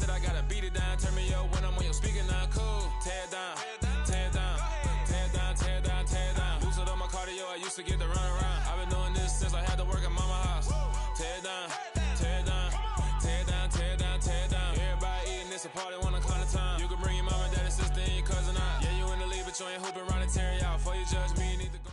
shit, I gotta beat it down. Turn me up when I'm on your speaker now. Cool. Tear down. Tear down. Tear down. Tear down. Tear down. Boosted up my cardio. I used to get to run around. I've been doing this since I had to work at mama house. Tear down. Tear down. Tear down. Tear down. Tear down. Everybody eating, it's a party, 1 o'clock of time. You can bring your mama, daddy, sister, and your cousin out. Yeah, you in the league, but you ain't hooping around and tearing out. Before you judge me, you need to go.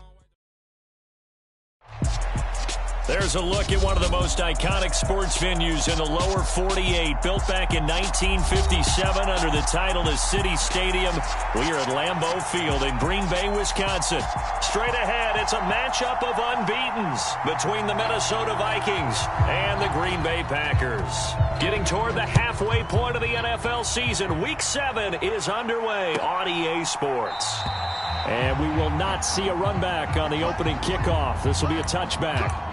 There's a look at one of the most iconic sports venues in the lower 48. Built back in 1957 under the title of City Stadium. We are at Lambeau Field in Green Bay, Wisconsin. Straight ahead, it's a matchup of unbeatens between the Minnesota Vikings and the Green Bay Packers. Getting toward the halfway point of the NFL season, Week 7 is underway on EA Sports. And we will not see a run back on the opening kickoff. This will be a touchback.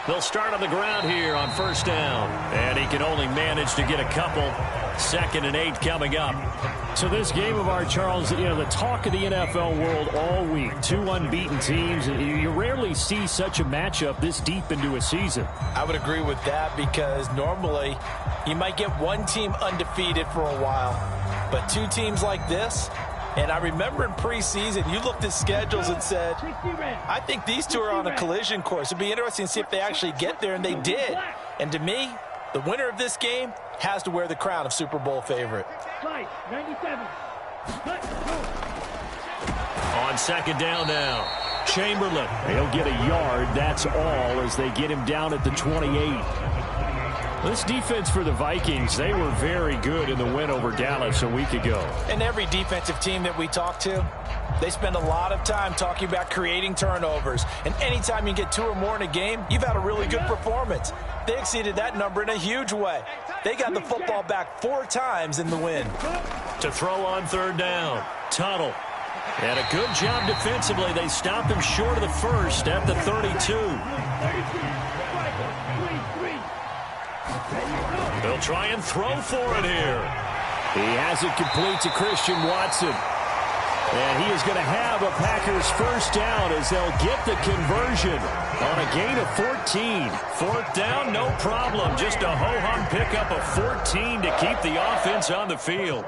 They'll start on the ground here on first down. And he can only manage to get a couple. 2nd and 8 coming up. So this game of ours, Charles, you know, the talk of the NFL world all week. 2 unbeaten teams. You rarely see such a matchup this deep into a season. I would agree with that because normally you might get one team undefeated for a while. But 2 teams like this, and I remember in preseason, you looked at schedules and said, I think these 2 are on a collision course. It'd be interesting to see if they actually get there, and they did. And to me, the winner of this game has to wear the crown of Super Bowl favorite. 97. On 2nd down now, Chamberlain. He'll get a yard, that's all, as they get him down at the 28. This defense for the Vikings, they were very good in the win over Dallas a week ago. And every defensive team that we talk to, they spend a lot of time talking about creating turnovers. And anytime you get 2 or more in a game, you've had a really good performance. They exceeded that number in a huge way. They got the football back 4 times in the win. To throw on 3rd down, Tuttle. And a good job defensively. They stopped him short of the first at the 32. They'll try and throw for it here. He has it complete to Christian Watson. And he is going to have a Packers first down as they'll get the conversion on a gain of 14. 4th down, no problem. Just a ho-hum pickup of 14 to keep the offense on the field.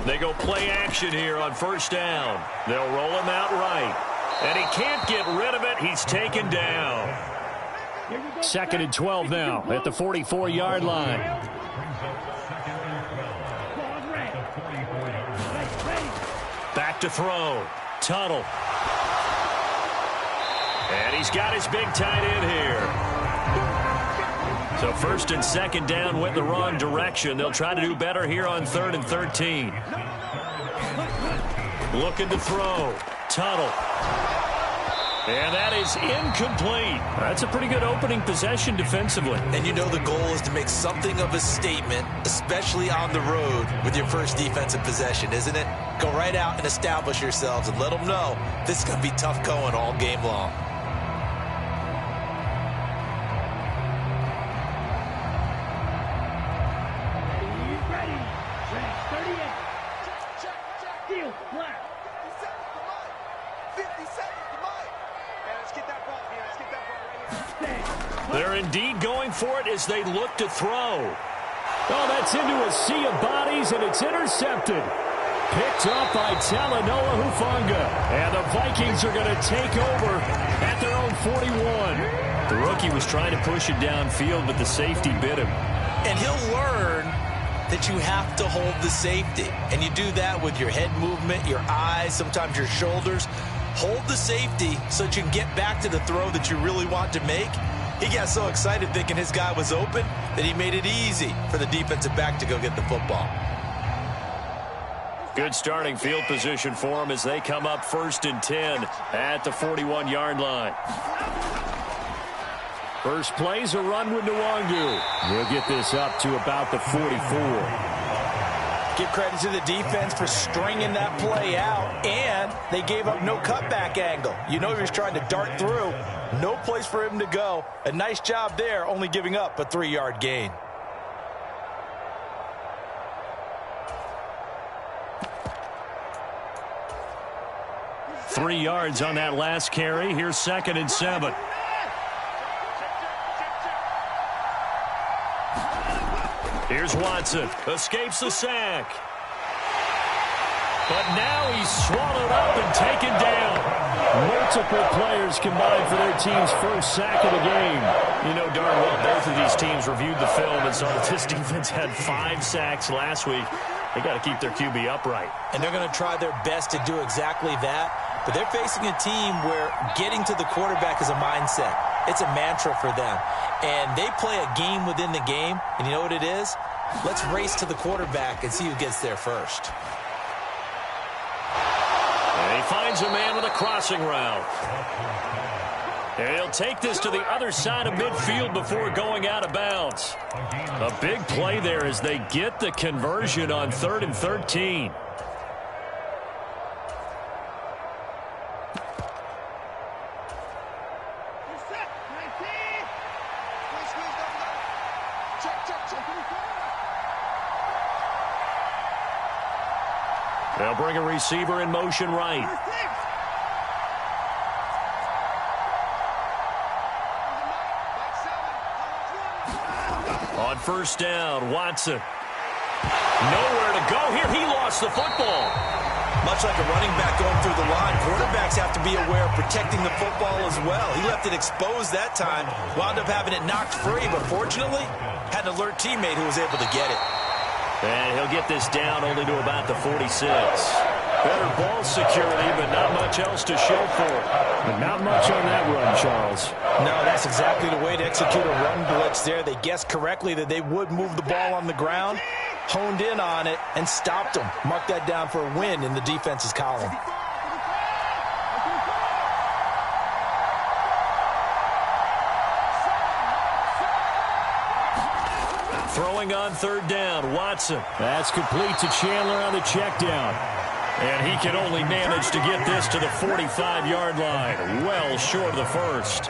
They go play action here on first down. They'll roll him out right. And he can't get rid of it. He's taken down. 2nd and 12 now at the 44-yard line. Back to throw. Tuttle. And he's got his big tight end here. So 1st and 2nd down went the wrong direction. They'll try to do better here on 3rd and 13. Looking to throw. Tuttle. And that is incomplete. That's a pretty good opening possession defensively. And you know the goal is to make something of a statement, especially on the road with your first defensive possession, isn't it? Go right out and establish yourselves and let them know this is going to be tough going all game long. They're indeed going for it as they look to throw. Oh, that's into a sea of bodies, and it's intercepted. Picked up by Talanoa Hufanga. And the Vikings are going to take over at their own 41. The rookie was trying to push it downfield, but the safety bit him. And he'll learn that you have to hold the safety. And you do that with your head movement, your eyes, sometimes your shoulders. Hold the safety so that you can get back to the throw that you really want to make. He got so excited thinking his guy was open that he made it easy for the defensive back to go get the football. Good starting field position for them as they come up 1st and 10 at the 41-yard line. First play's a run with Nwangu. He'll get this up to about the 44. Give credit to the defense for stringing that play out, and they gave up no cutback angle. You know he was trying to dart through. No place for him to go. A nice job there, only giving up a 3-yard gain. Three yards on that last carry. Here's 2nd and 7. Here's Watson. Escapes the sack. But now he's swallowed up and taken down. Multiple players combined for their team's first sack of the game. You know darn well both of these teams reviewed the film and saw that this defense had 5 sacks last week. They got to keep their QB upright. And they're going to try their best to do exactly that. But they're facing a team where getting to the quarterback is a mindset. It's a mantra for them. And they play a game within the game. And you know what it is? Let's race to the quarterback and see who gets there first. And he finds a man with a crossing route. And he'll take this to the other side of midfield before going out of bounds. A big play there as they get the conversion on 3rd and 13. They'll bring a receiver in motion right. On 1st down, Watson. Nowhere to go here. He lost the football. Much like a running back going through the line, quarterbacks have to be aware of protecting the football as well. He left it exposed that time, wound up having it knocked free, but fortunately, had an alert teammate who was able to get it. And he'll get this down only to about the 46. Better ball security, but not much else to show for it. But not much on that run, Charles. No, that's exactly the way to execute a run blitz there. They guessed correctly that they would move the ball on the ground, honed in on it, and stopped them. Mark that down for a win in the defense's column. Throwing on 3rd down, Watson. That's complete to Chandler on the check down. And he can only manage to get this to the 45-yard line, well short of the first.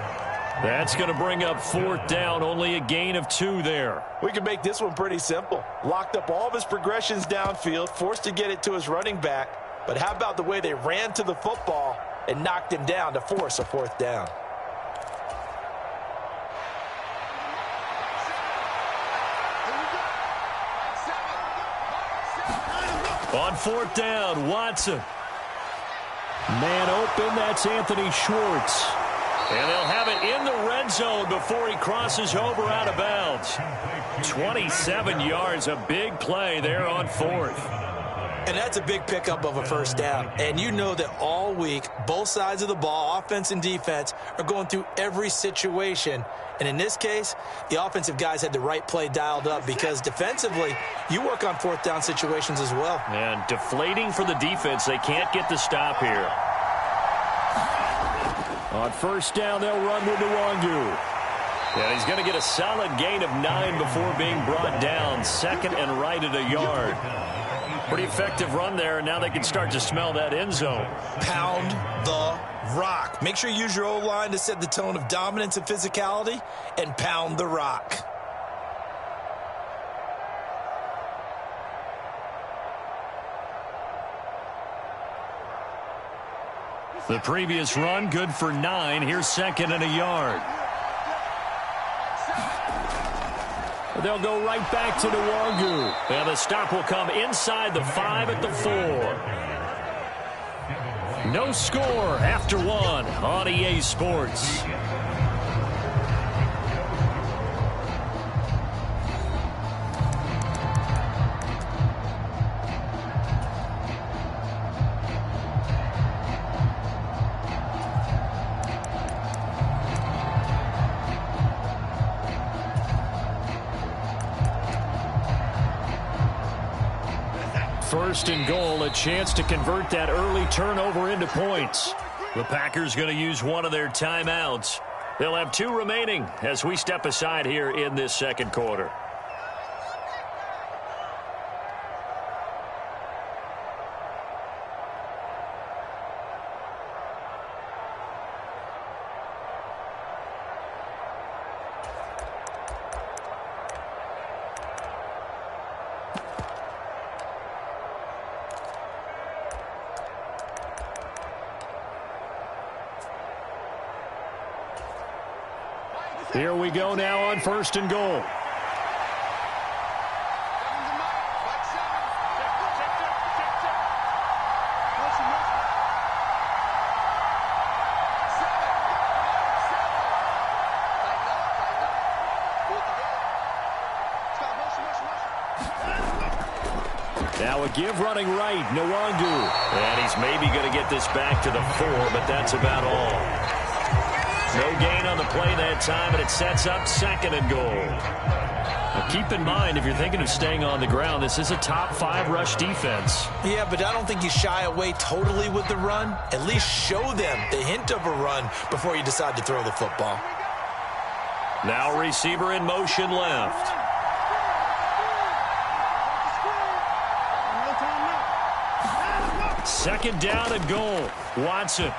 That's going to bring up 4th down, only a gain of 2 there. We can make this one pretty simple. Locked up all of his progressions downfield, forced to get it to his running back. But how about the way they ran to the football and knocked him down to force a 4th down? On 4th down, Watson. Man open, that's Anthony Schwartz. And they'll have it in the red zone before he crosses over out of bounds. 27 yards, a big play there on 4th. And that's a big pickup of a 1st down. And you know that all week, both sides of the ball, offense and defense, are going through every situation. And in this case, the offensive guys had the right play dialed up because defensively, you work on 4th down situations as well. And deflating for the defense. They can't get the stop here. On 1st down, they'll run with Nwangu. And he's going to get a solid gain of 9 before being brought down. 2nd and right at a yard. Pretty effective run there, and now they can start to smell that end zone. Pound the rock. Make sure you use your O-line to set the tone of dominance and physicality, and pound the rock. The previous run, good for 9. Here's 2nd and a yard. They'll go right back to Nwangu. And the stop will come inside the 5 at the 4. No score after 1 on EA Sports. first and goal, a chance to convert that early turnover into points. The Packers going to use one of their timeouts. They'll have 2 remaining as we step aside here in this second quarter. Here we go now on first and goal. Now a give running right, Nwangu. And he's maybe going to get this back to the 4, but that's about all. No gain on the play that time, and it sets up second and goal. Now keep in mind, if you're thinking of staying on the ground, this is a top 5 rush defense. Yeah, but I don't think you shy away totally with the run. At least show them the hint of a run before you decide to throw the football. Now receiver in motion left. Second down and goal. Watson.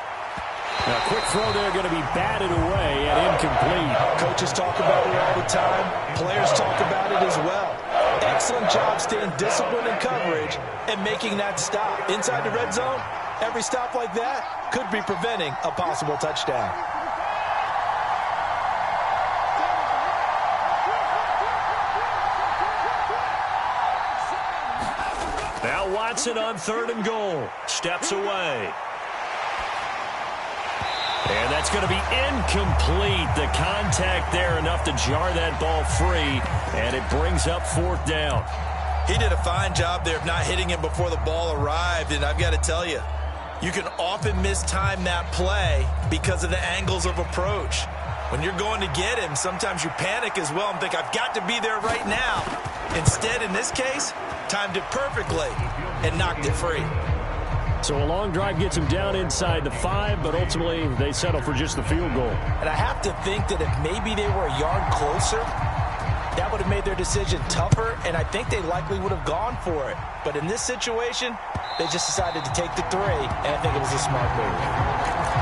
Now, quick throw there, going to be batted away and incomplete. Coaches talk about it all the time. Players talk about it as well. Excellent job staying disciplined in coverage and making that stop. Inside the red zone, every stop like that could be preventing a possible touchdown. Now Watson on third and goal. Steps away. And that's going to be incomplete. The contact there enough to jar that ball free, and it brings up fourth down. He did a fine job there of not hitting him before the ball arrived, and I've got to tell you, you can often mistime that play because of the angles of approach. When you're going to get him, sometimes you panic as well and think, I've got to be there right now. Instead, in this case, timed it perfectly and knocked it free. So a long drive gets him down inside the 5, but ultimately they settle for just the field goal. And I have to think that if maybe they were a yard closer, that would have made their decision tougher, and I think they likely would have gone for it. But in this situation, they just decided to take the 3, and I think it was a smart move.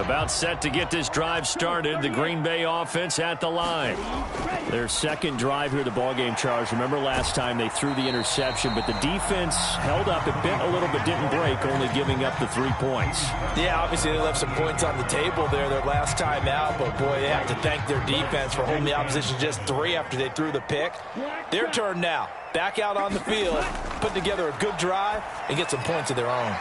About set to get this drive started. The Green Bay offense at the line. Their second drive here, the ballgame, Charles. Remember last time they threw the interception, but the defense held up. It bent a little but didn't break, only giving up the 3 points. Yeah, obviously they left some points on the table there their last time out, but boy, they have to thank their defense for holding the opposition just 3 after they threw the pick. Their turn now. Back out on the field, putting together a good drive and get some points of their own.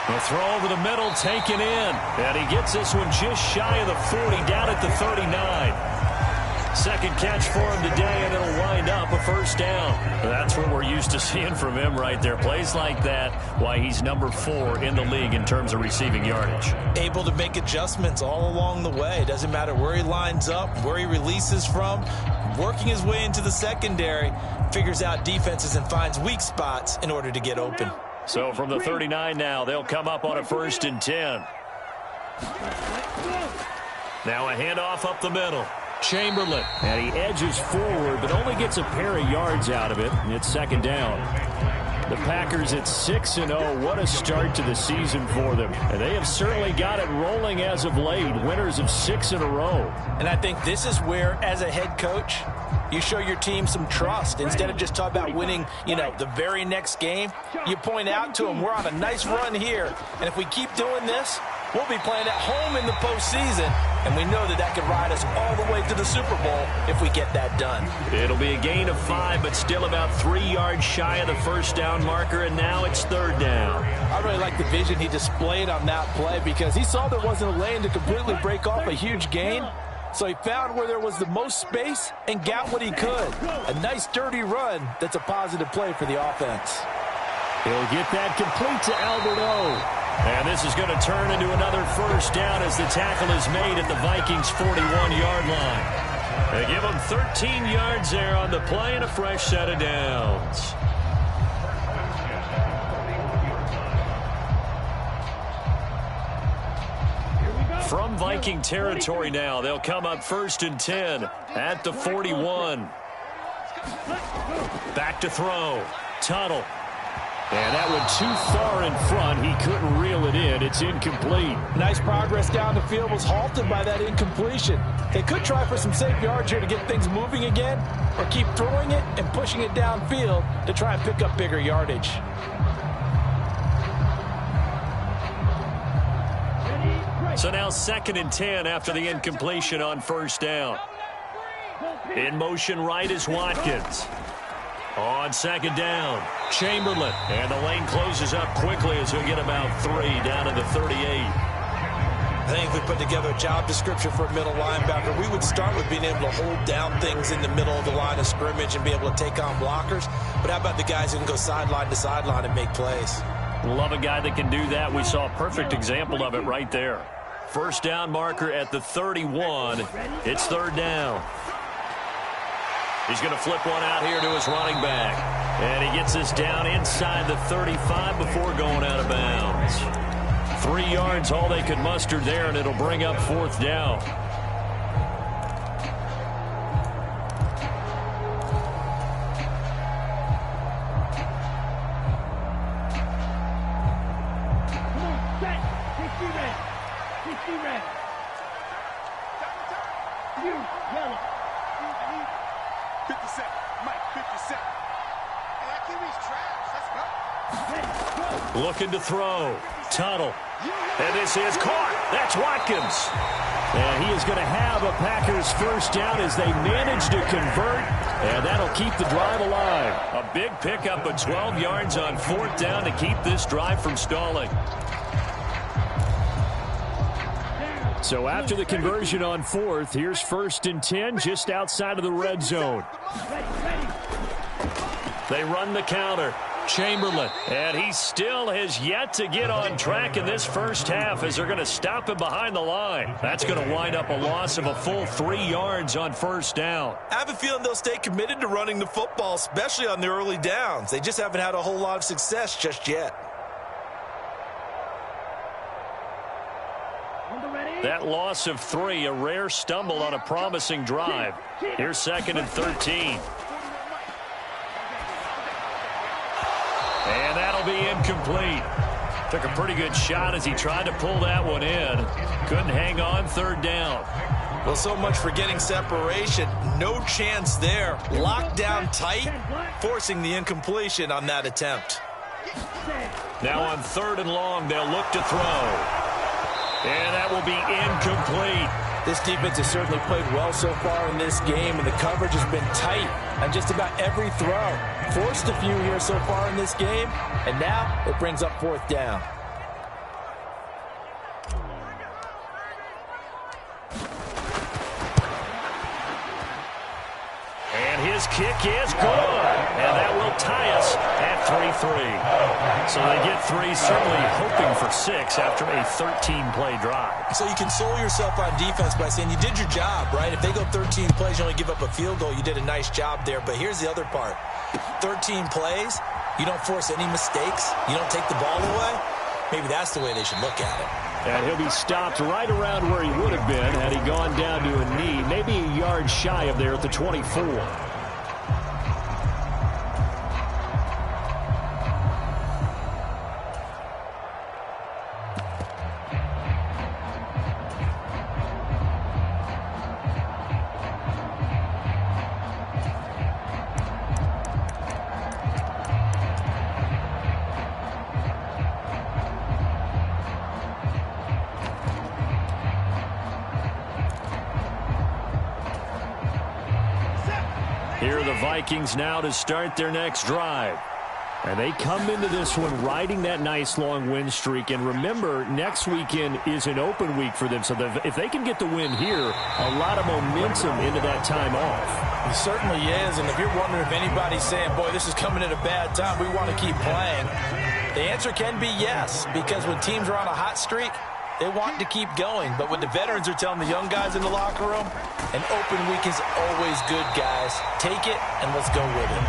The throw over the middle, taken in. And he gets this one just shy of the 40, down at the 39. Second catch for him today, and it'll wind up a first down. That's what we're used to seeing from him right there. Plays like that, why he's number 4 in the league in terms of receiving yardage. Able to make adjustments all along the way. Doesn't matter where he lines up, where he releases from. Working his way into the secondary, figures out defenses and finds weak spots in order to get open. So from the 39 now, they'll come up on a 1st and 10. Now a handoff up the middle. Chamberlain. And he edges forward, but only gets a pair of yards out of it. And it's second down. The Packers at 6-0. What a start to the season for them. And they have certainly got it rolling as of late. Winners of 6 in a row. And I think this is where, as a head coach, you show your team some trust. Instead of just talking about winning, the very next game, you point out to them, we're on a nice run here. And if we keep doing this, we'll be playing at home in the postseason. And we know that could ride us all the way to the Super Bowl if we get that done. It'll be a gain of 5, but still about 3 yards shy of the first down marker, and now it's third down. I really like the vision he displayed on that play because he saw there wasn't a lane to completely break off a huge gain. So he found where there was the most space and got what he could. A nice, dirty run that's a positive play for the offense. He'll get that complete to Alberto. And this is going to turn into another first down as the tackle is made at the Vikings' 41-yard line. They give them 13 yards there on the play and a fresh set of downs. From Viking territory now, they'll come up 1st and 10 at the 41. Back to throw. Tuttle. And that went too far in front. He couldn't reel it in. It's incomplete. Nice progress down the field, was halted by that incompletion. They could try for some safe yards here to get things moving again, or keep throwing it and pushing it downfield to try and pick up bigger yardage. So now 2nd and 10 after the incompletion on 1st down. In motion right is Watkins. On 2nd down, Chamberlain. And the lane closes up quickly as he'll get about 3 down to the 38. I think if we put together a job description for a middle linebacker, we would start with being able to hold down things in the middle of the line of scrimmage and be able to take on blockers. But how about the guys who can go sideline to sideline and make plays? Love a guy that can do that. We saw a perfect example of it right there. 1st down marker at the 31. It's 3rd down. He's going to flip one out here to his running back. And he gets this down inside the 35 before going out of bounds. 3 yards, all they could muster there, and it'll bring up 4th down. Looking to throw. Tuttle. And this is caught. That's Watkins. And he is going to have a Packers 1st down as they manage to convert. And that'll keep the drive alive. A big pickup of 12 yards on 4th down to keep this drive from stalling. So after the conversion on 4th, here's 1st and 10 just outside of the red zone. They run the counter. Chamberlain, and he still has yet to get on track in this 1st half as they're going to stop him behind the line. That's going to wind up a loss of a full 3 yards on 1st down. I have a feeling they'll stay committed to running the football, especially on the early downs. They just haven't had a whole lot of success just yet. That loss of 3, a rare stumble on a promising drive. Here's 2nd and 13. And that'll be incomplete. Took a pretty good shot as he tried to pull that one in. Couldn't hang on 3rd down. Well, so much for getting separation. No chance there. Locked down tight, forcing the incompletion on that attempt. Now on 3rd and long, they'll look to throw. And that will be incomplete. This defense has certainly played well so far in this game, and the coverage has been tight on just about every throw. Forced a few here so far in this game, and now it brings up 4th down. And his kick is good. And that will tie us at 3-3. So they get 3, certainly hoping for 6 after a 13-play drive. So you console yourself on defense by saying you did your job, right? If they go 13 plays, you only give up a field goal, you did a nice job there. But here's the other part. 13 plays, you don't force any mistakes, you don't take the ball away. Maybe that's the way they should look at it. And he'll be stopped right around where he would have been had he gone down to a knee, maybe a yard shy of there at the 24. Here are the Vikings now to start their next drive. And they come into this one riding that nice long win streak. And remember, next weekend is an open week for them. So if they can get the win here, a lot of momentum into that time off. It certainly is. And if you're wondering if anybody's saying, boy, this is coming at a bad time, we want to keep playing, the answer can be yes. Because when teams are on a hot streak, They want to keep going, but what the veterans are telling the young guys in the locker room, an open week is always good, guys. Take it, and let's go with it.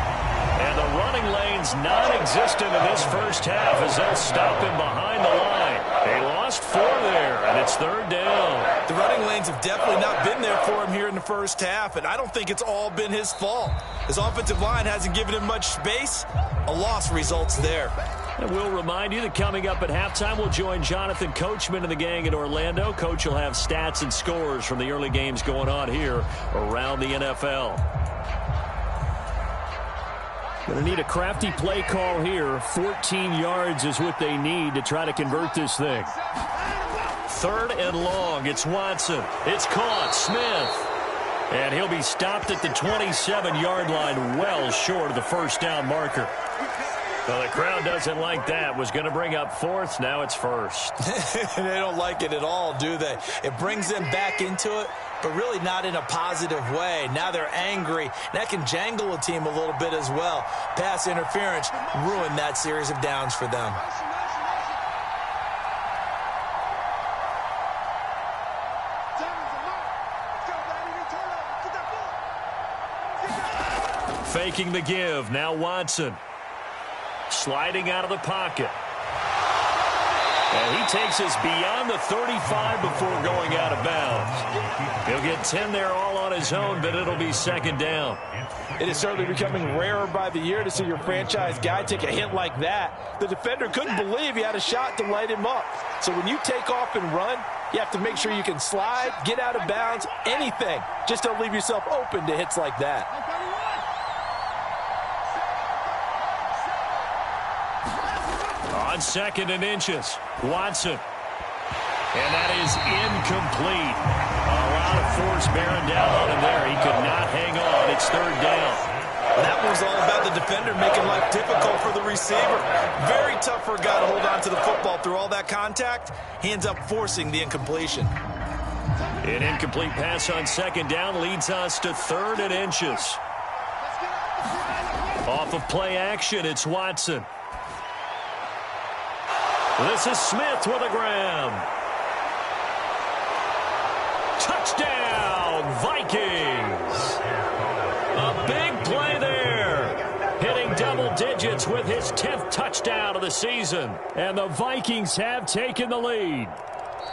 And the running lane's non-existent in this first half as they'll stop him behind the line. They lost 4 there, and it's third down. The running lanes have definitely not been there for him here in the first half, and I don't think it's all been his fault. His offensive line hasn't given him much space. A loss results there. And we'll remind you that coming up at halftime, we'll join Jonathan Coachman and the gang in Orlando. Coach will have stats and scores from the early games going on here around the NFL. Going to need a crafty play call here. 14 yards is what they need to try to convert this thing. Third and long. It's Watson. It's caught. Smith. And he'll be stopped at the 27-yard line, well short of the first down marker. Well, the crowd doesn't like that. Was going to bring up fourth. Now it's first. They don't like it at all, do they? It brings them back into it, but really not in a positive way. Now they're angry. That can jangle a team a little bit as well. Pass interference ruined that series of downs for them. Faking the give. Now Watson. Sliding out of the pocket. And he takes us beyond the 35 before going out of bounds. He'll get 10 there all on his own, but it'll be second down. It is certainly becoming rarer by the year to see your franchise guy take a hit like that. The defender couldn't believe he had a shot to light him up. So when you take off and run, you have to make sure you can slide, get out of bounds, anything. Just don't leave yourself open to hits like that. On second and inches, Watson. And that is incomplete. A lot of force bearing down on him there. He could not hang on. It's third down. That was all about the defender making life difficult for the receiver. Very tough for a guy to hold on to the football through all that contact. He ends up forcing the incompletion. An incomplete pass on second down leads us to third and inches. Off of play action, it's Watson. This is Smith with a grab. Touchdown, Vikings. A big play there. Hitting double digits with his 10th touchdown of the season. And the Vikings have taken the lead.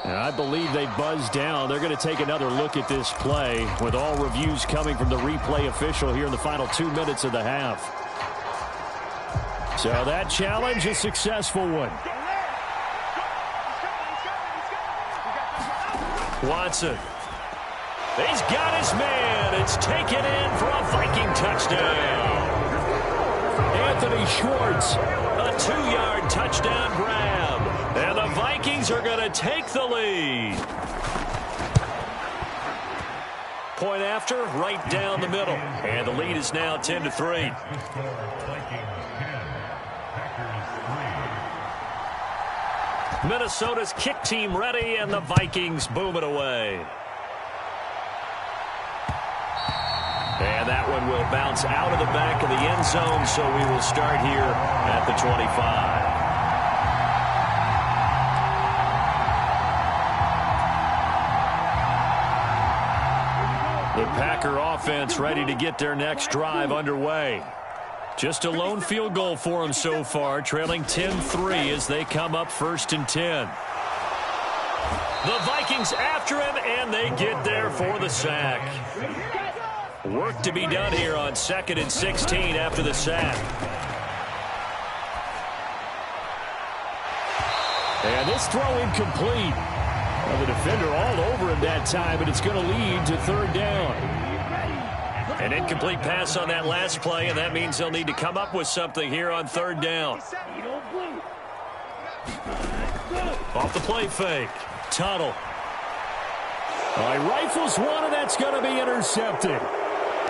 And I believe they buzzed down. They're going to take another look at this play with all reviews coming from the replay official here in the final 2 minutes of the half. So that challenge, a successful one. Watson. He's got his man. It's taken in for a Viking touchdown. Anthony Schwartz, a 2-yard touchdown grab. And the Vikings are going to take the lead. Point after, right down the middle. And the lead is now 10-3. Minnesota's kick team ready, and the Vikings boom it away. And that one will bounce out of the back of the end zone, so we will start here at the 25. The Packer offense ready to get their next drive underway. Just a lone field goal for them so far, trailing 10-3 as they come up 1st and 10. The Vikings after him, and they get there for the sack. Work to be done here on 2nd and 16 after the sack. And this throw incomplete. Well, the defender all over him that time, but it's going to lead to third down. An incomplete pass on that last play, and that means they'll need to come up with something here on third down. Off the play fake. Tuttle. He rifles one, and that's going to be intercepted.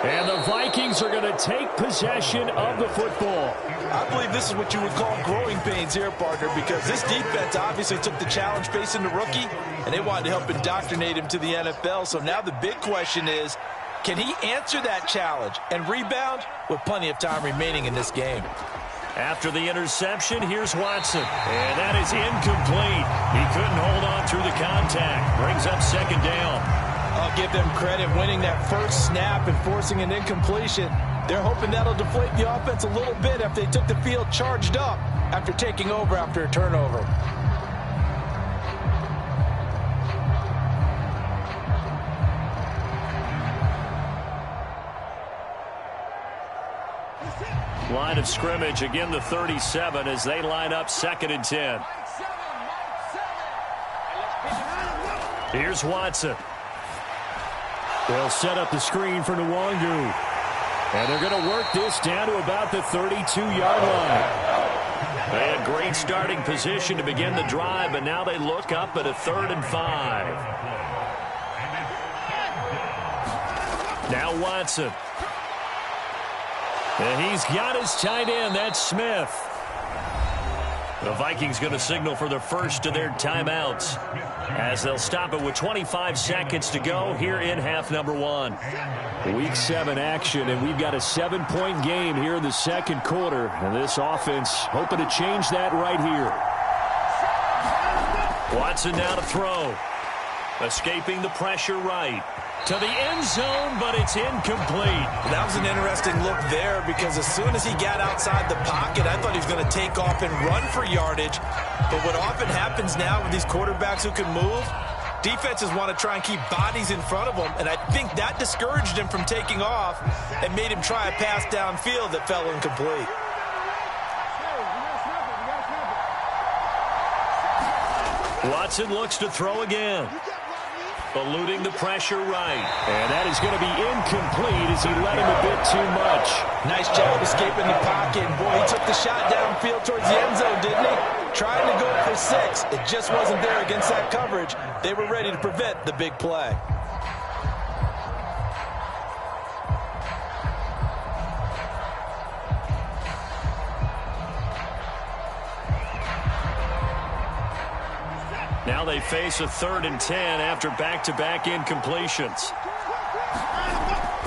And the Vikings are going to take possession of the football. I believe this is what you would call growing pains here, partner, because this defense obviously took the challenge facing the rookie, and they wanted to help indoctrinate him to the NFL. So now the big question is, can he answer that challenge and rebound with plenty of time remaining in this game? After the interception, here's Watson. And that is incomplete. He couldn't hold on through the contact. Brings up second down. I'll give them credit winning that first snap and forcing an incompletion. They're hoping that'll deflate the offense a little bit after they took the field charged up after taking over after a turnover. Line of scrimmage, again the 37 as they line up 2nd and 10. Here's Watson. They'll set up the screen for Nwangu. And they're going to work this down to about the 32-yard line. They had great starting position to begin the drive, but now they look up at a 3rd and 5. Now Watson. And he's got his tight end. That's Smith. The Vikings going to signal for the first of their timeouts as they'll stop it with 25 seconds to go here in half number 1. Week 7 action, and we've got a 7-point game here in the second quarter. And this offense hoping to change that right here. Watson now to throw. Escaping the pressure right. To the end zone, but it's incomplete. That was an interesting look there because as soon as he got outside the pocket, I thought he was going to take off and run for yardage. But what often happens now with these quarterbacks who can move, defenses want to try and keep bodies in front of them, and I think that discouraged him from taking off and made him try a pass downfield that fell incomplete. Watson looks to throw again. Eluding the pressure right. And that is going to be incomplete as he let him a bit too much. Nice job escaping the pocket. Boy, he took the shot downfield towards the end zone, didn't he? Trying to go for 6. It just wasn't there against that coverage. They were ready to prevent the big play. Now they face a 3rd and 10 after back-to-back incompletions.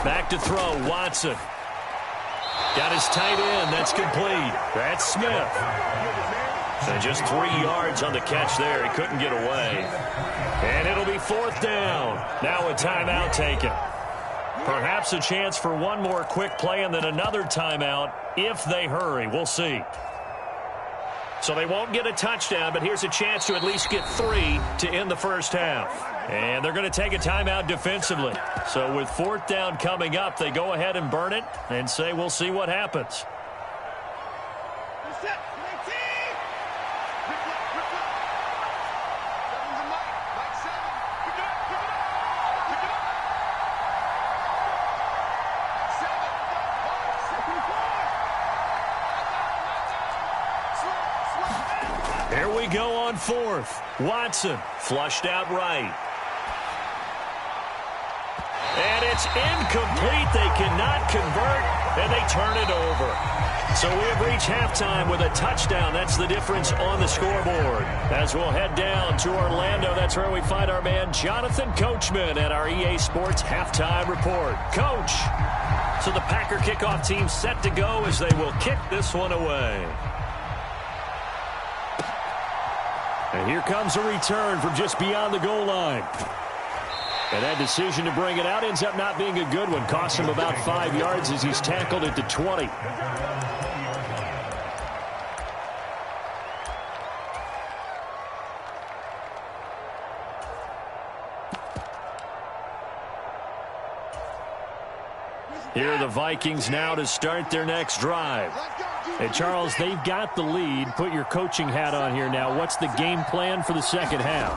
Back to throw, Watson. Got his tight end, that's complete. That's Smith. And just 3 yards on the catch there. He couldn't get away. And it'll be 4th down. Now a timeout taken. Perhaps a chance for one more quick play and then another timeout if they hurry. We'll see. So they won't get a touchdown, but here's a chance to at least get 3 to end the first half. And they're going to take a timeout defensively. So with 4th down coming up, they go ahead and burn it and say we'll see what happens. Here we go on 4th. Watson flushed out right. And it's incomplete. They cannot convert, and they turn it over. So we have reached halftime with a touchdown. That's the difference on the scoreboard. As we'll head down to Orlando, that's where we find our man Jonathan Coachman at our EA Sports Halftime Report. Coach, so the Packer kickoff team set to go as they will kick this one away. And here comes a return from just beyond the goal line. And that decision to bring it out ends up not being a good one. Costs him about 5 yards as he's tackled at the 20. Here are the Vikings now to start their next drive. And Charles, they've got the lead. Put your coaching hat on here now. What's the game plan for the second half?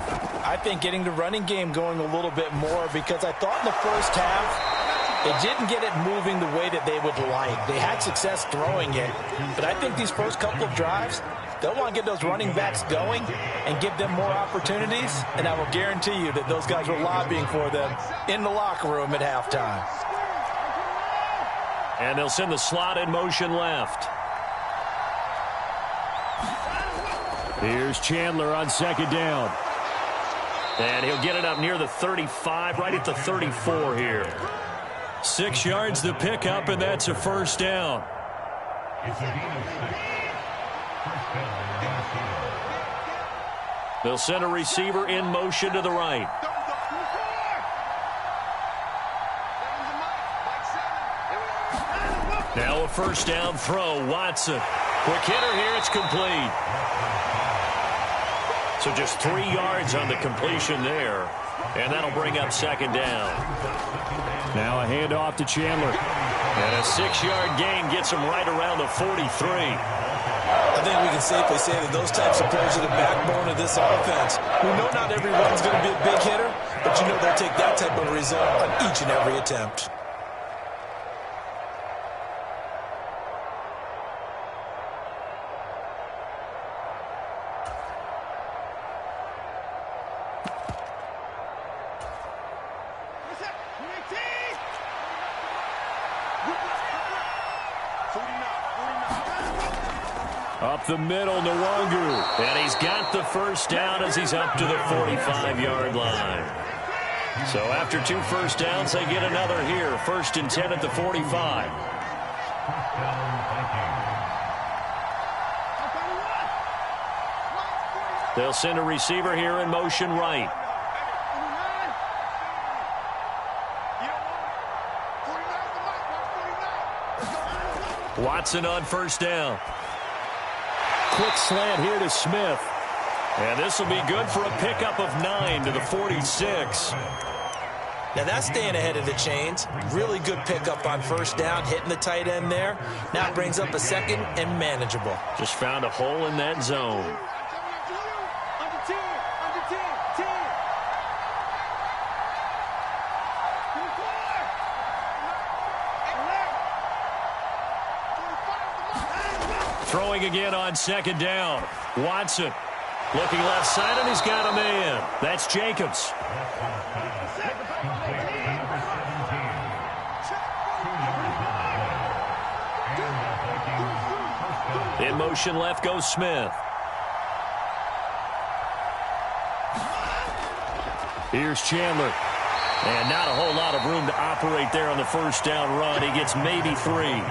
I think getting the running game going a little bit more because I thought in the first half it didn't get it moving the way that they would like. They had success throwing it, but I think these first couple of drives, they'll want to get those running backs going and give them more opportunities, and I will guarantee you that those guys were lobbying for them in the locker room at halftime. And they'll send the slot in motion left. Here's Chandler on second down. And he'll get it up near the 35, right at the 34 here. 6 yards to pick up, and that's a first down. They'll send a receiver in motion to the right. Now a first down throw. Watson. Quick hitter here. It's complete. So just 3 yards on the completion there. And that'll bring up second down. Now a handoff to Chandler. And a 6-yard gain gets him right around the 43. I think we can safely say that those types of plays are the backbone of this offense. We know not everyone's going to be a big hitter, but you know they'll take that type of result on each and every attempt. Up the middle, Nwangu. And he's got the first down as he's up to the 45-yard line. So after 2 first downs, they get another here. 1st and 10 at the 45. They'll send a receiver here in motion right. Watson on first down. Quick slant here to Smith. And this will be good for a pickup of 9 to the 46. Now that's staying ahead of the chains. Really good pickup on first down, hitting the tight end there. Now it brings up a second and manageable. Just found a hole in that zone. Throwing again on second down. Watson looking left side, and he's got a man. That's Jacobs. In motion left goes Smith. Here's Chandler. And not a whole lot of room to operate there on the first down run. He gets maybe 3.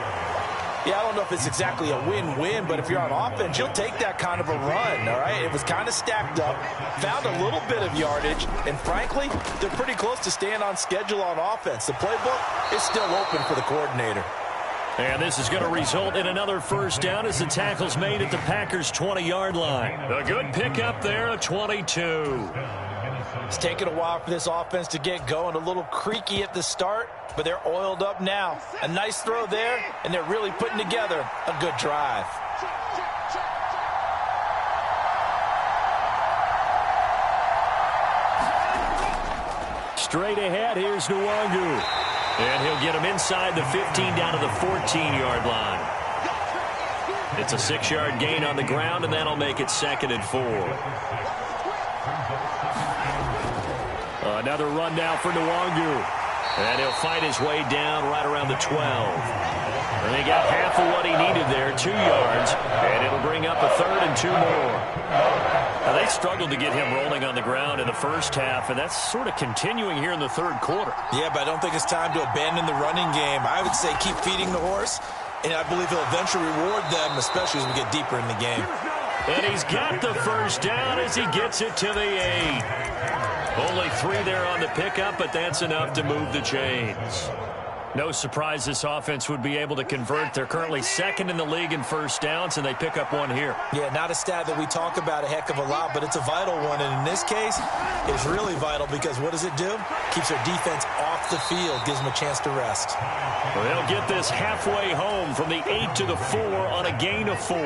Yeah, I don't know if it's exactly a win-win, but if you're on offense, you'll take that kind of a run, all right? It was kind of stacked up, found a little bit of yardage, and frankly, they're pretty close to staying on schedule on offense. The playbook is still open for the coordinator. And this is going to result in another first down as the tackle's made at the Packers' 20-yard line. A good pickup there, a 22. It's taken a while for this offense to get going. A little creaky at the start, but they're oiled up now. A nice throw there, and they're really putting together a good drive. Straight ahead, here's Nwangu. And he'll get him inside the 15 down to the 14-yard line. It's a 6-yard gain on the ground, and that'll make it 2nd and 4. Another run now for Nwangu. And he'll fight his way down right around the 12. And he got half of what he needed there, 2 yards. And it'll bring up a 3rd and 2 more. Now, they struggled to get him rolling on the ground in the first half, and that's sort of continuing here in the 3rd quarter. Yeah, but I don't think it's time to abandon the running game. I would say keep feeding the horse, and I believe he'll eventually reward them, especially as we get deeper in the game. And he's got the first down as he gets it to the 8. Only 3 there on the pickup, but that's enough to move the chains. No surprise this offense would be able to convert. They're currently 2nd in the league in first downs, and they pick up 1 here. Yeah, not a stat that we talk about a heck of a lot, but it's a vital one. And in this case, it's really vital because what does it do? Keeps their defense off the field, gives them a chance to rest. Well, they'll get this halfway home from the 8 to the 4 on a gain of 4.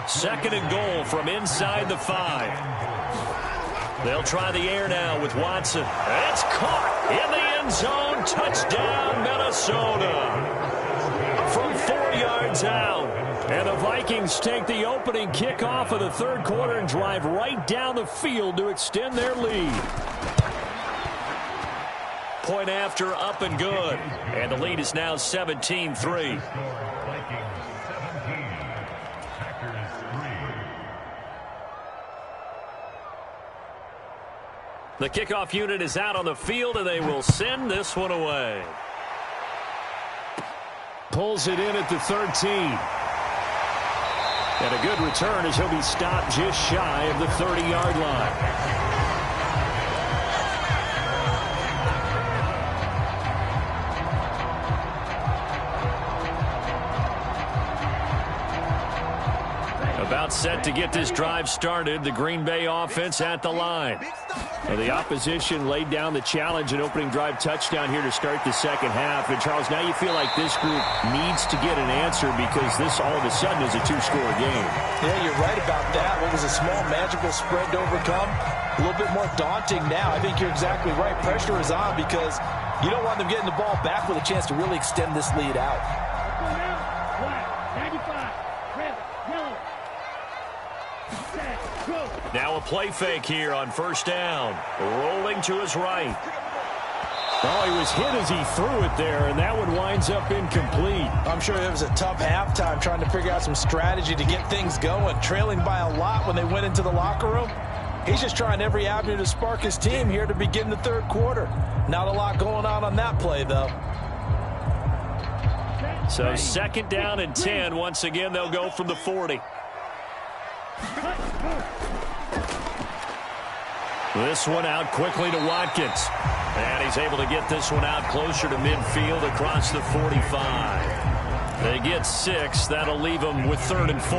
2nd and goal from inside the 5. They'll try the air now with Watson. It's caught in the end zone. Touchdown, Minnesota. From 4 yards out. And the Vikings take the opening kickoff of the 3rd quarter and drive right down the field to extend their lead. Point after, up and good. And the lead is now 17-3. The kickoff unit is out on the field, and they will send this one away. Pulls it in at the 13. And a good return as he'll be stopped just shy of the 30-yard line. About set to get this drive started. The Green Bay offense at the line. And the opposition laid down the challenge and opening drive touchdown here to start the second half. And, Charles, now you feel like this group needs to get an answer because this all of a sudden is a two-score game. Yeah, you're right about that. What was a small magical spread to overcome, a little bit more daunting now. I think you're exactly right. Pressure is on because you don't want them getting the ball back with a chance to really extend this lead out. Now a play fake here on first down. Rolling to his right. Oh, he was hit as he threw it there, and that one winds up incomplete. I'm sure it was a tough halftime trying to figure out some strategy to get things going, trailing by a lot when they went into the locker room. He's just trying every avenue to spark his team here to begin the third quarter. Not a lot going on that play, though. So second down and 10. Once again, they'll go from the 40. This one out quickly to Watkins. And he's able to get this one out closer to midfield across the 45. They get 6. That'll leave them with 3rd and 4.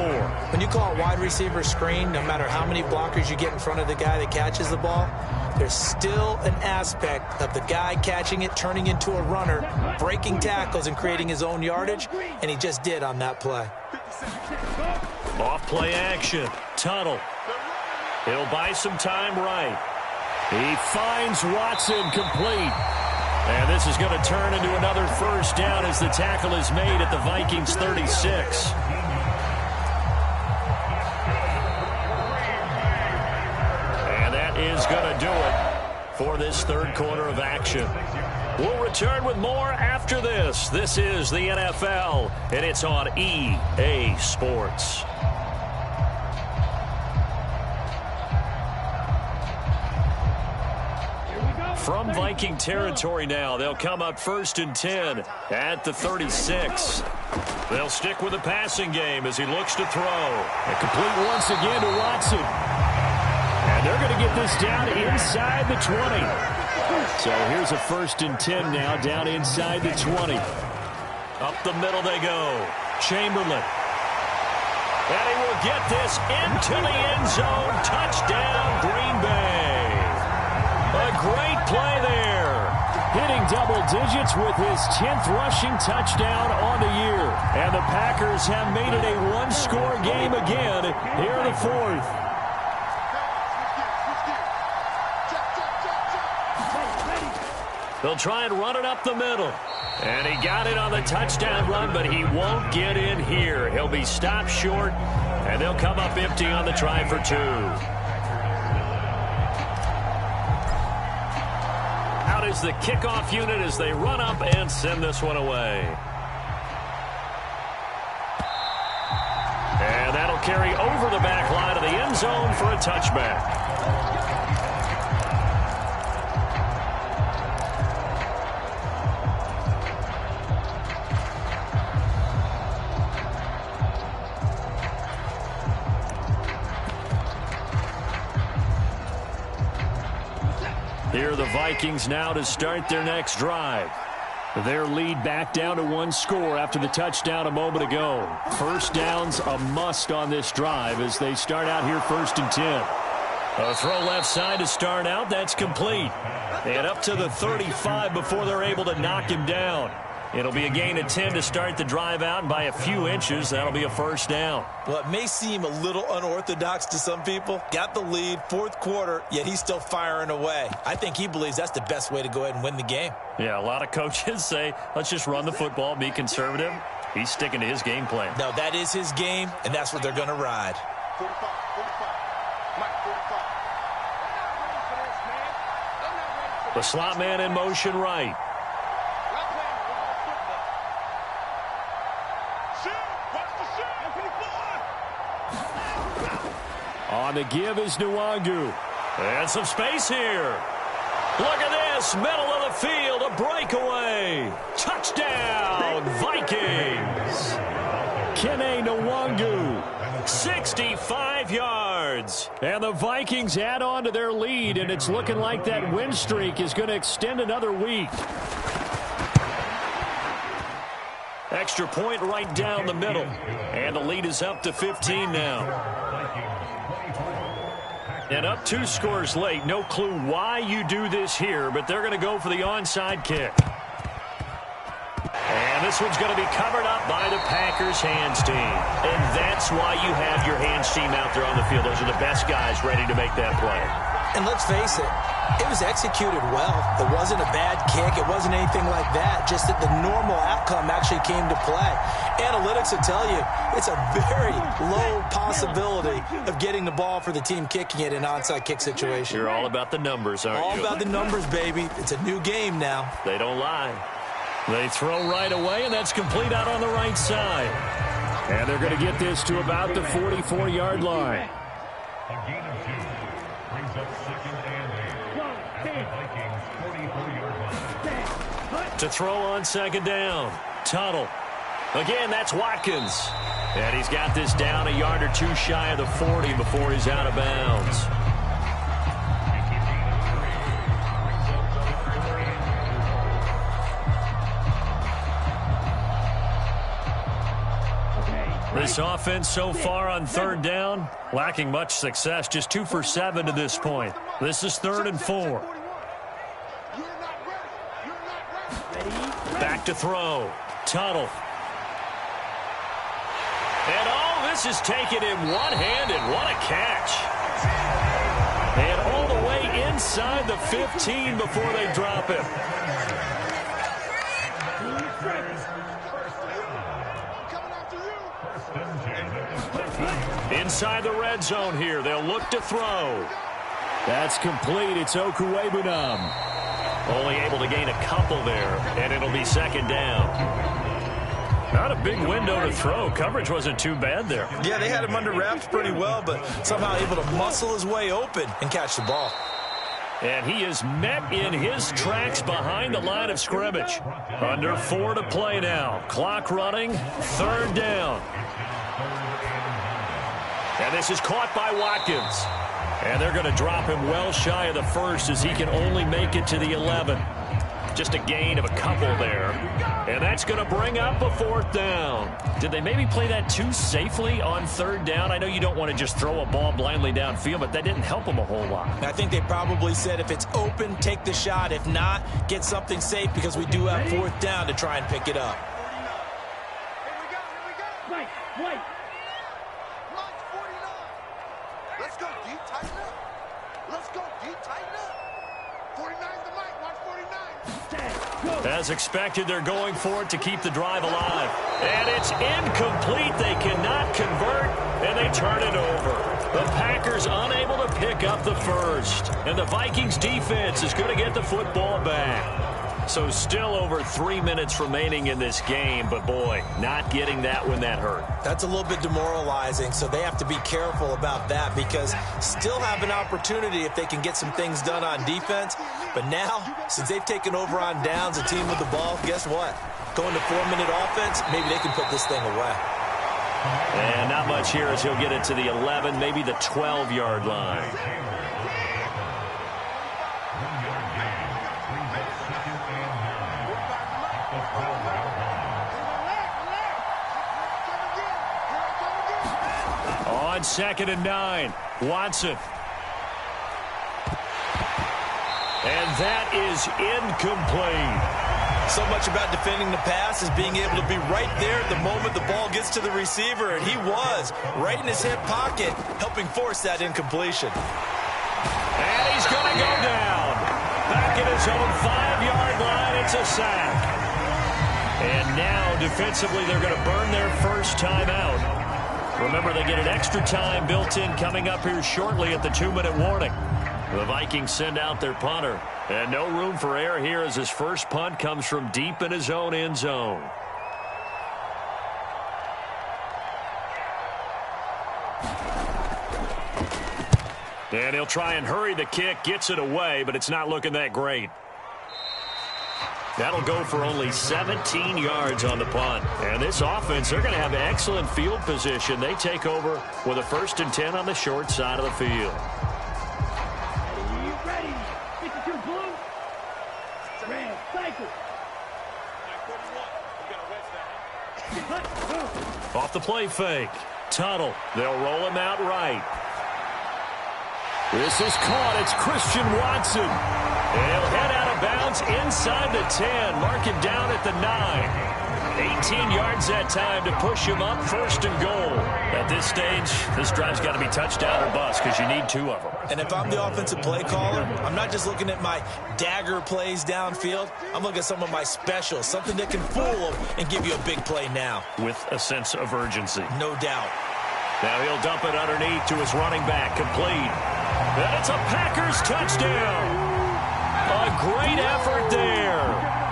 When you call a wide receiver screen, no matter how many blockers you get in front of the guy that catches the ball, there's still an aspect of the guy catching it, turning into a runner, breaking tackles and creating his own yardage, and he just did on that play. Off play action. Tunnel. He'll buy some time right. He finds Watson complete. And this is going to turn into another first down as the tackle is made at the Vikings 36. And that is going to do it for this third quarter of action. We'll return with more after this. This is the NFL, and it's on EA Sports. From Viking territory now, they'll come up 1st and 10 at the 36. They'll stick with the passing game as he looks to throw. And complete once again to Watson. And they're going to get this down inside the 20. So here's a 1st and 10 now down inside the 20. Up the middle they go. Chamberlain. And he will get this into the end zone. Touchdown, Green Bay. A great play there. Hitting double digits with his 10th rushing touchdown on the year. And the Packers have made it a one-score game again here in the 4th. They'll try and run it up the middle. And he got it on the touchdown run, but he won't get in here. He'll be stopped short, and they'll come up empty on the try for 2. Out is the kickoff unit as they run up and send this one away. And that'll carry over the back line of the end zone for a touchback. Here are the Vikings now to start their next drive. Their lead back down to 1 score after the touchdown a moment ago. First down's a must on this drive as they start out here 1st and 10. A throw left side to start out. That's complete. And up to the 35 before they're able to knock him down. It'll be a gain of 10 to start the drive out, and by a few inches, that'll be a first down. Well, it may seem a little unorthodox to some people. Got the lead, 4th quarter, yet he's still firing away. I think he believes that's the best way to go ahead and win the game. Yeah, a lot of coaches say, let's just run the football, be conservative. He's sticking to his game plan. No, that is his game, and that's what they're going to ride. 45. The slot man in motion right. On the give is Nwangu. And some space here. Look at this. Middle of the field. A breakaway. Touchdown, Vikings. Okene Nwangu. 65 yards. And the Vikings add on to their lead, and it's looking like that win streak is going to extend another week. Extra point right down the middle. And the lead is up to 15 now. And up 2 scores late. No clue why you do this here, but they're going to go for the onside kick. And this one's going to be covered up by the Packers hands team. And that's why you have your hands team out there on the field. Those are the best guys ready to make that play. And let's face it, it was executed well. It wasn't a bad kick. It wasn't anything like that. Just that the normal outcome actually came to play. Analytics will tell you it's a very low possibility of getting the ball for the team kicking it in an onside kick situation. You're all about the numbers, aren't you? All about the numbers, baby. It's a new game now. They don't lie. They throw right away, and that's complete out on the right side. And they're going to get this to about the 44-yard line. A gain of 2 brings up 2nd and 8 at the Vikings' 44-yard line. To throw on 2nd down. Tuttle. Again, that's Watkins. And he's got this down a yard or 2 shy of the 40 before he's out of bounds. This offense so far on 3rd down, lacking much success, just 2 for 7 to this point. This is 3rd and 4. Back to throw. Tuttle. And all this is taken in one-handed. What a catch. And all the way inside the 15 before they drop him. Inside the red zone here. They'll look to throw. That's complete. It's Okuwebunam. Only able to gain a couple there, and it'll be 2nd down. Not a big window to throw. Coverage wasn't too bad there. Yeah, they had him under wraps pretty well, but somehow able to muscle his way open and catch the ball. And he is met in his tracks behind the line of scrimmage. Under 4 to play now. Clock running. 3rd down. And this is caught by Watkins. And they're going to drop him well shy of the 1st as he can only make it to the 11. Just a gain of a couple there. And that's going to bring up a 4th down. Did they maybe play that too safely on 3rd down? I know you don't want to just throw a ball blindly downfield, but that didn't help them a whole lot. I think they probably said if it's open, take the shot. If not, get something safe because we do have 4th down to try and pick it up. Let's go deep, tighten up. Let's go deep, tighten up. 49's the mic, watch 49. As expected, they're going for it to keep the drive alive. And it's incomplete. They cannot convert, and they turn it over. The Packers unable to pick up the 1st. And the Vikings defense is going to get the football back. So still over 3 minutes remaining in this game, but boy, not getting that when that hurt. That's a little bit demoralizing, so they have to be careful about that because still have an opportunity if they can get some things done on defense. But now, since they've taken over on downs, a team with the ball, guess what? Going to 4-minute offense, maybe they can put this thing away. And not much here as he'll get it to the 11, maybe the 12-yard line. On 2nd and 9, Watson. And that is incomplete. So much about defending the pass is being able to be right there at the moment the ball gets to the receiver, and he was right in his hip pocket, helping force that incompletion. And he's going to go down. Back at his own 5-yard line, it's a sack. And now, defensively, they're going to burn their first timeout. Remember, they get an extra time built in coming up here shortly at the 2-minute warning. The Vikings send out their punter. And no room for error here as his first punt comes from deep in his own end zone. And he'll try and hurry the kick, gets it away, but it's not looking that great. That'll go for only 17 yards on the punt. And this offense, they're going to have excellent field position. They take over with a 1st and 10 on the short side of the field. Ready. 52 blue. Red. Cycle. Off the play fake. Tunnel. They'll roll him out right. This is caught. It's Christian Watson. He'll head out of bounds inside the 10. Mark him down at the 9. 18 yards that time to push him up 1st and goal. At this stage, this drive's got to be touchdown or bust because you need 2 of them. And if I'm the offensive play caller, I'm not just looking at my dagger plays downfield. I'm looking at some of my specials, something that can fool them and give you a big play now. With a sense of urgency. No doubt. Now he'll dump it underneath to his running back, complete. And it's a Packers touchdown. A great effort there.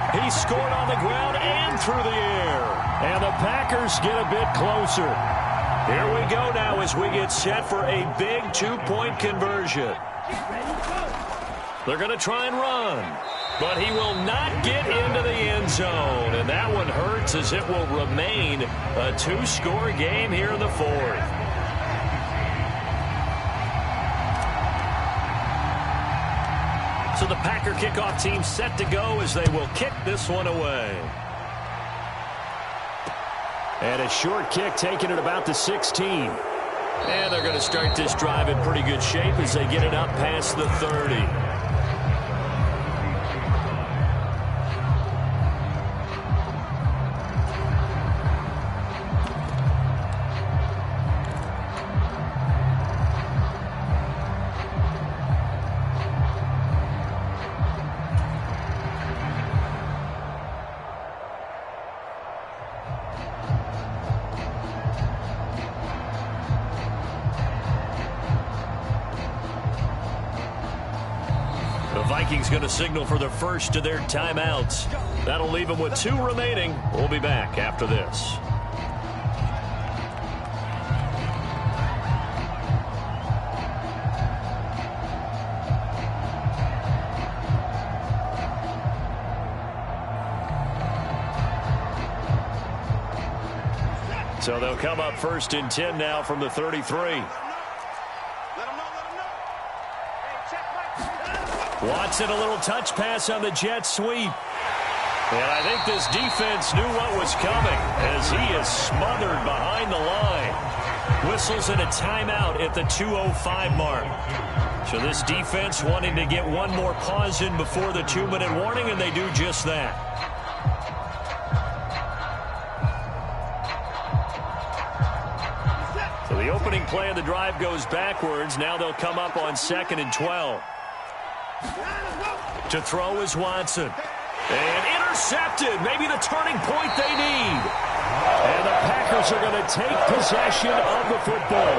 He scored on the ground and through the air. And the Packers get a bit closer. Here we go now as we get set for a big 2-point conversion. They're going to try and run, but he will not get into the end zone. And that one hurts as it will remain a 2-score game here in the 4th. So the Packer kickoff team set to go as they will kick this one away. And a short kick taken at about the 16. And they're going to start this drive in pretty good shape as they get it up past the 30. Vikings going to signal for the first of their timeouts. That'll leave them with 2 remaining. We'll be back after this. So they'll come up 1st and 10 now from the 33. Watson, a little touch pass on the jet sweep. And I think this defense knew what was coming as he is smothered behind the line. Whistles and a timeout at the 2:05 mark. So this defense wanting to get one more pause in before the 2-minute warning, and they do just that. So the opening play of the drive goes backwards. Now they'll come up on 2nd and 12. To throw is Watson. And intercepted. Maybe the turning point they need. And the Packers are going to take possession of the football.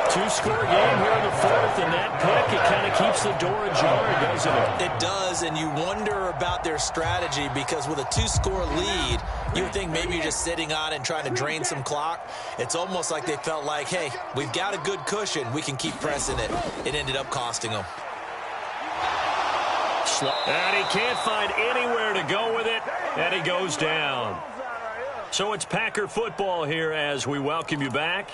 2-score game here in the 4th, and that pick, it kind of keeps the door ajar, doesn't it? It does, and you wonder about their strategy because with a 2-score lead, you would think maybe you're just sitting on and trying to drain some clock. It's almost like they felt like, hey, we've got a good cushion. We can keep pressing it. It ended up costing them. And he can't find anywhere to go with it, and he goes down. So it's Packer football here as we welcome you back.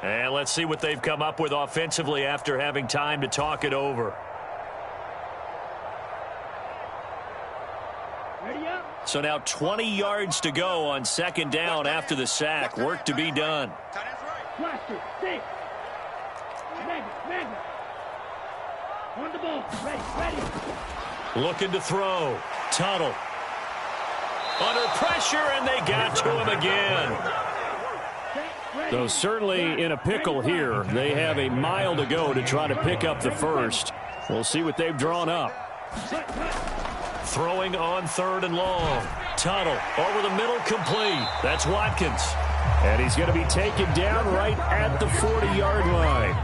And let's see what they've come up with offensively after having time to talk it over. So now 20 yards to go on 2nd down after the sack. Work to be done. On the ball. Ready. Looking to throw. Tunnel. Under pressure, and they got to him again. Though certainly in a pickle here. They have a mile to go to try to pick up the first. We'll see what they've drawn up. Throwing on 3rd and long. Tunnel over the middle, complete. That's Watkins. And he's going to be taken down right at the 40-yard line.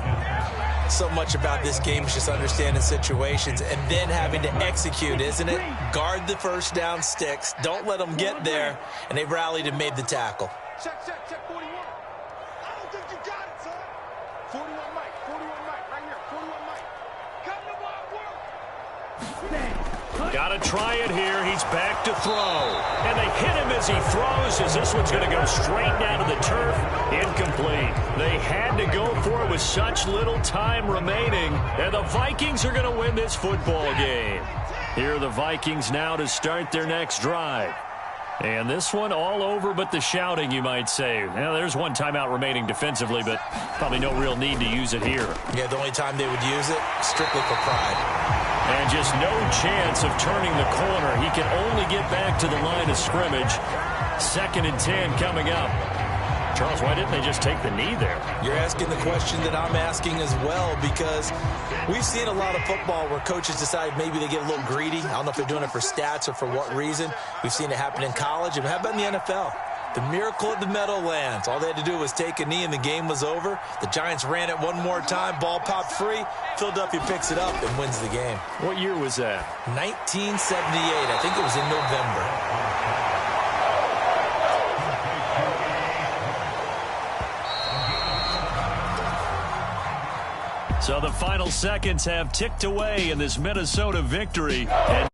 So much about this game is just understanding situations and then having to execute, isn't it? Guard the first down sticks. Don't let them get there. And they rallied and made the tackle. Check, 41. I don't think you got it, son. 41 Mike, right here. 41 Mike. Come to my work. Got to try it here. He's back to throw. And they hit him as he throws, as this one's going to go straight down to the turf. Incomplete. They had to go for it with such little time remaining. And the Vikings are going to win this football game. Here are the Vikings now to start their next drive. And this one all over but the shouting, you might say. Now, there's one timeout remaining defensively, but probably no real need to use it here. Yeah, the only time they would use it, strictly for pride. And just no chance of turning the corner. He can only get back to the line of scrimmage. 2nd and 10 coming up. Charles, why didn't they just take the knee there? You're asking the question that I'm asking as well, because we've seen a lot of football where coaches decide maybe they get a little greedy. I don't know if they're doing it for stats or for what reason. We've seen it happen in college. And how about in the NFL? The miracle at the Meadowlands. All they had to do was take a knee and the game was over. The Giants ran it one more time. Ball popped free. Philadelphia picks it up and wins the game. What year was that? 1978. I think it was in November. So the final seconds have ticked away in this Minnesota victory. And